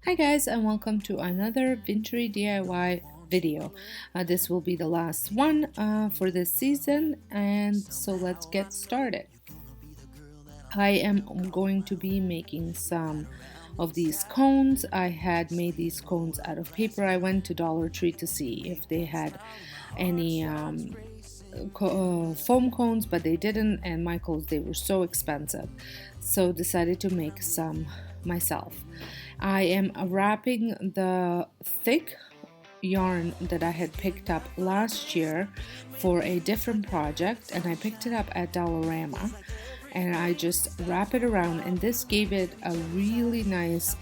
Hi guys, and welcome to another wintry DIY video. This will be the last one for this season, and so let's get started. I am going to be making some of these cones. I had made these cones out of paper. I went to Dollar Tree to see if they had any foam cones, but they didn't, and Michael's, they were so expensive, so decided to make some myself. I am wrapping the thick yarn that I had picked up last year for a different project, and I picked it up at Dollarama, and I just wrap it around, and this gave it a really nice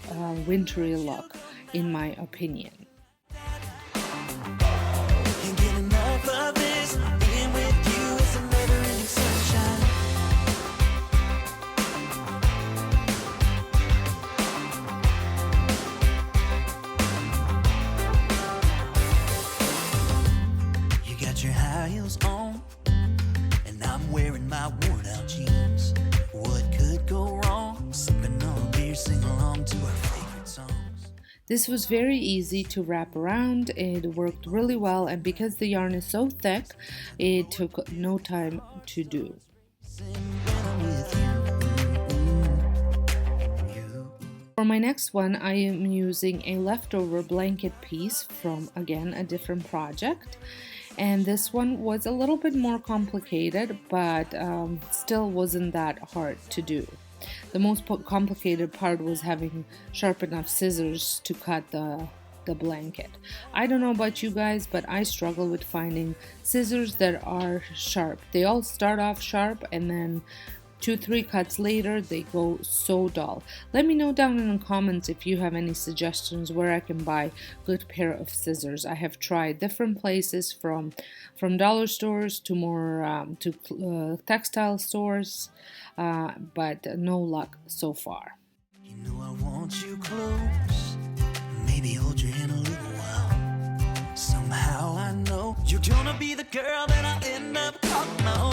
wintry look in my opinion. Your high heels on, and I'm wearing my worn out jeans. What could go wrong? Sipping on beer, sing along to our favorite songs. This was very easy to wrap around. It worked really well, and because the yarn is so thick, it took no time to do. For my next one, I am using a leftover blanket piece from, again, a different project. And this one was a little bit more complicated, but still wasn't that hard to do. The most complicated part was having sharp enough scissors to cut the blanket. I don't know about you guys, but I struggle with finding scissors that are sharp. They all start off sharp, and then 2-3 cuts later they go so dull. Let me know down in the comments if you have any suggestions where I can buy good pair of scissors. I have tried different places from dollar stores to more textile stores, but no luck so far. You know I want you close, maybe hold your hand a little while. Somehow I know you're gonna be the girl that I'll end up calling on.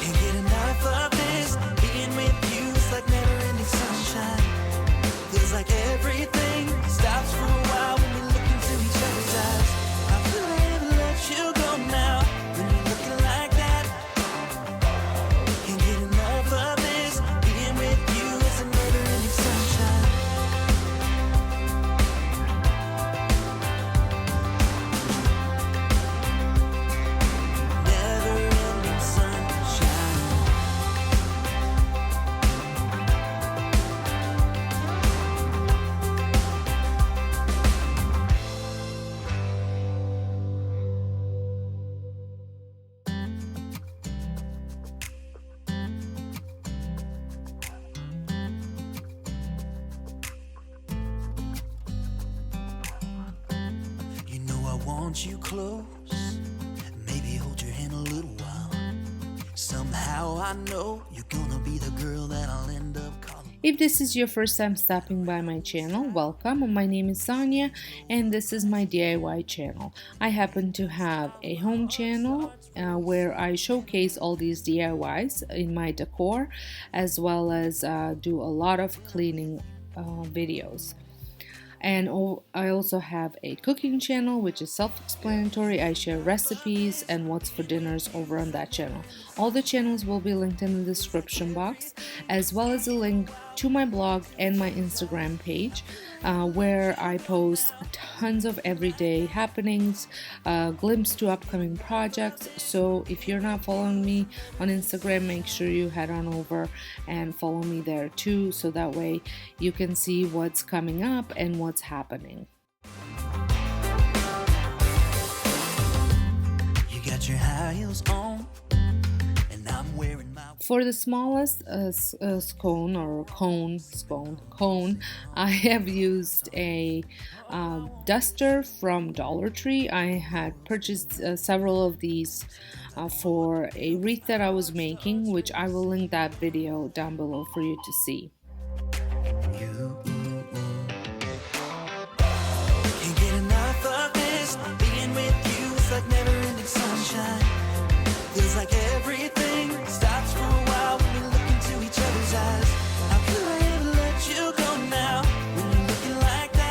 Can't get enough of this, being with you is like never-ending sunshine. Feels like everything stops for a while when we look into each other's eyes. I could never let you go now when you're looking like that. Can't get enough of this, being with you is a never-ending sunshine. Never-ending sunshine. You know I want you close, maybe hold your hand a little while. Somehow I know you're gonna be the girl that I'll end up calling. If this is your first time stopping by my channel, welcome. My name is Sonia, and this is my DIY channel. I happen to have a home channel where I showcase all these DIYs in my decor, as well as do a lot of cleaning videos. And I also have a cooking channel, which is self-explanatory. I share recipes and what's for dinners over on that channel. All the channels will be linked in the description box, as well as a link to my blog and my Instagram page, where I post tons of everyday happenings, glimpse to upcoming projects. So if you're not following me on Instagram, make sure you head on over and follow me there too, so that way you can see what's coming up and what's happening. You got your high heels on, and I'm wearing my. For the smallest cone, I have used a duster from Dollar Tree. I had purchased several of these for a wreath that I was making, which I will link that video down below for you to see. You can't get enough of this, being with you is like never-ending sunshine. Feels like everything stops for a while when we look into each other's eyes. How could I ever let you go now when you're looking like that?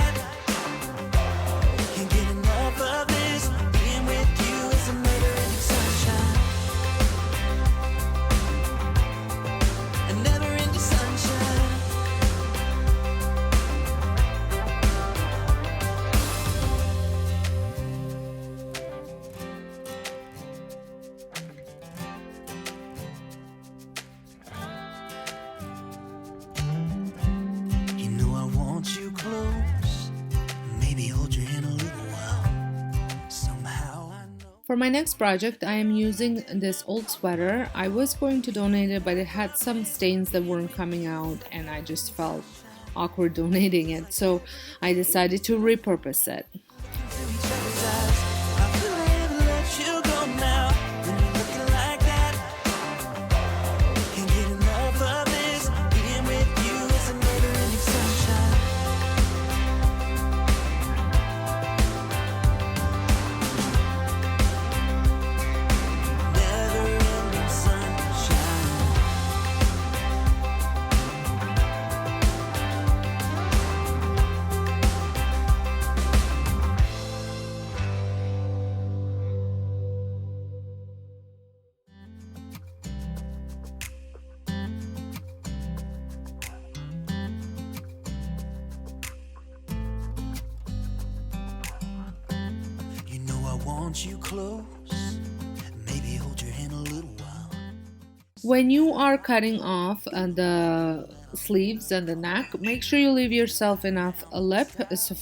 For my next project, I am using this old sweater. I was going to donate it, but it had some stains that weren't coming out, and I just felt awkward donating it, so I decided to repurpose it. Want you close, maybe hold your hand a little while. When you are cutting off the sleeves and the neck, make sure you leave yourself enough lip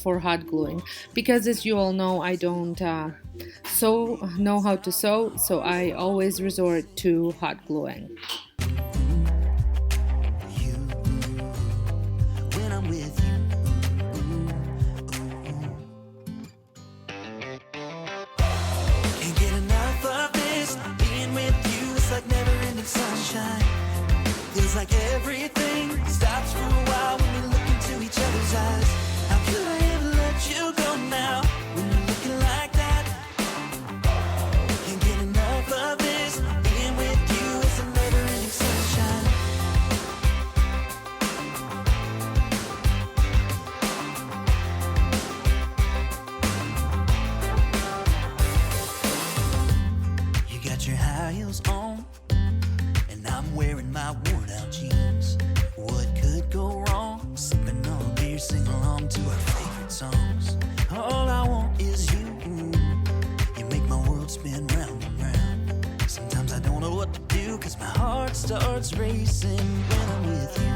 for hot gluing, because as you all know, I don't know how to sew, so I always resort to hot gluing. When I'm with you. Feels like everything stops for a while when we look into each other's eyes. How could I ever let you go now when you're looking like that? Can't get enough of this. Being with you is a never-ending sunshine. You got your high heels on, I'm wearing my worn-out jeans. What could go wrong? Sipping on a beer, sing along to our favorite songs. All I want is you. You make my world spin round and round. Sometimes I don't know what to do, 'cause my heart starts racing when I'm with you.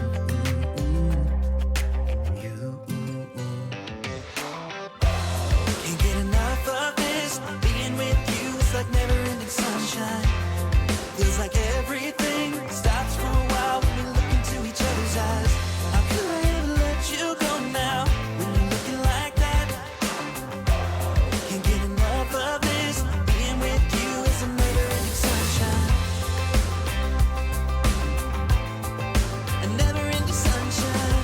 Can't get enough of this. Being with you is like never-ending sunshine. Feels like everything stops for a while when we look into each other's eyes. How could I ever let you go now when you're looking like that? Can't get enough of this. Being with you is a never-ending sunshine. A never-ending sunshine.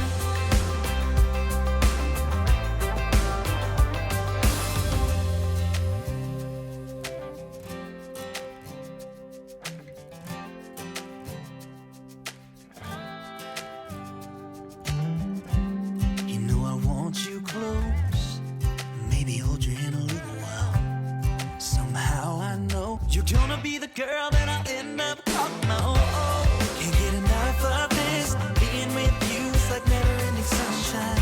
You close, maybe hold your hand a little while. Somehow I know you're gonna be the girl that I'll end up talking about. Can't get enough of this. Being with you is like never-ending sunshine.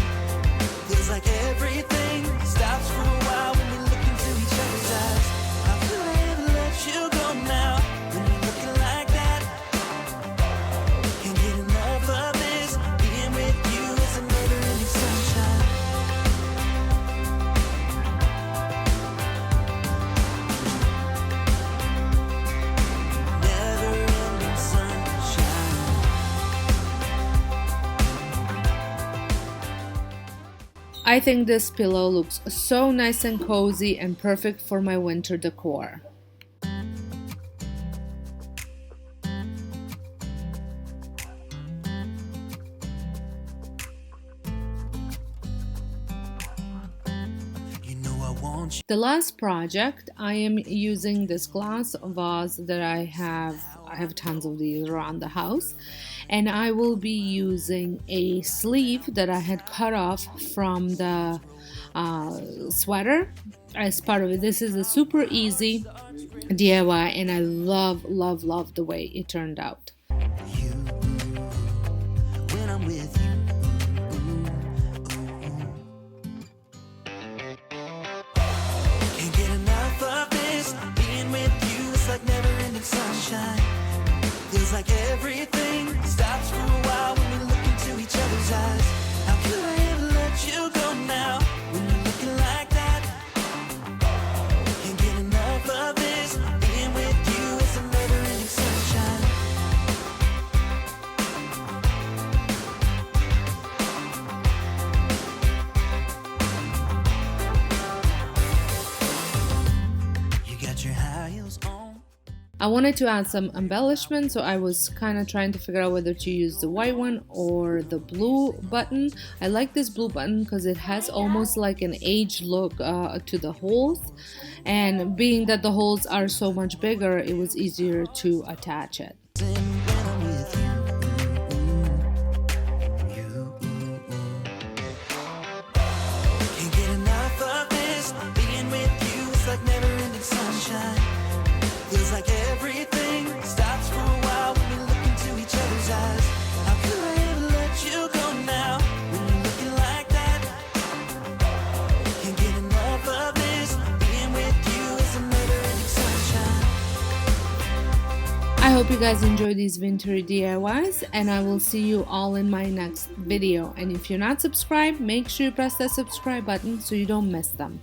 Feels like everything stops for a while when we look into each other's eyes. How could I ever let you go now when you're looking like that? Can't get enough of this. Being with you is a never-ending sunshine. I think this pillow looks so nice and cozy and perfect for my winter decor. The last project, I am using this glass vase that I have tons of these around the house, and I will be using a sleeve that I had cut off from the sweater as part of it. This is a super easy DIY, and I love the way it turned out. When I'm with you. Like never-ending sunshine. Feels like everything stops for a while when we look into each other's eyes. How could I ever let you go now when you're looking like that? Can't get enough of this. I wanted to add some embellishment, so I was kind of trying to figure out whether to use the white one or the blue button. I like this blue button because it has almost like an age look to the holes, and being that the holes are so much bigger, it was easier to attach it. Feels like everything stops for a while when we look into each other's eyes. How could I ever let you go now when you're looking like that? Can't get enough of this. Being with you is a never-ending sunshine. I hope you guys enjoy these winter DIYs, and I will see you all in my next video. And if you're not subscribed, make sure you press that subscribe button so you don't miss them.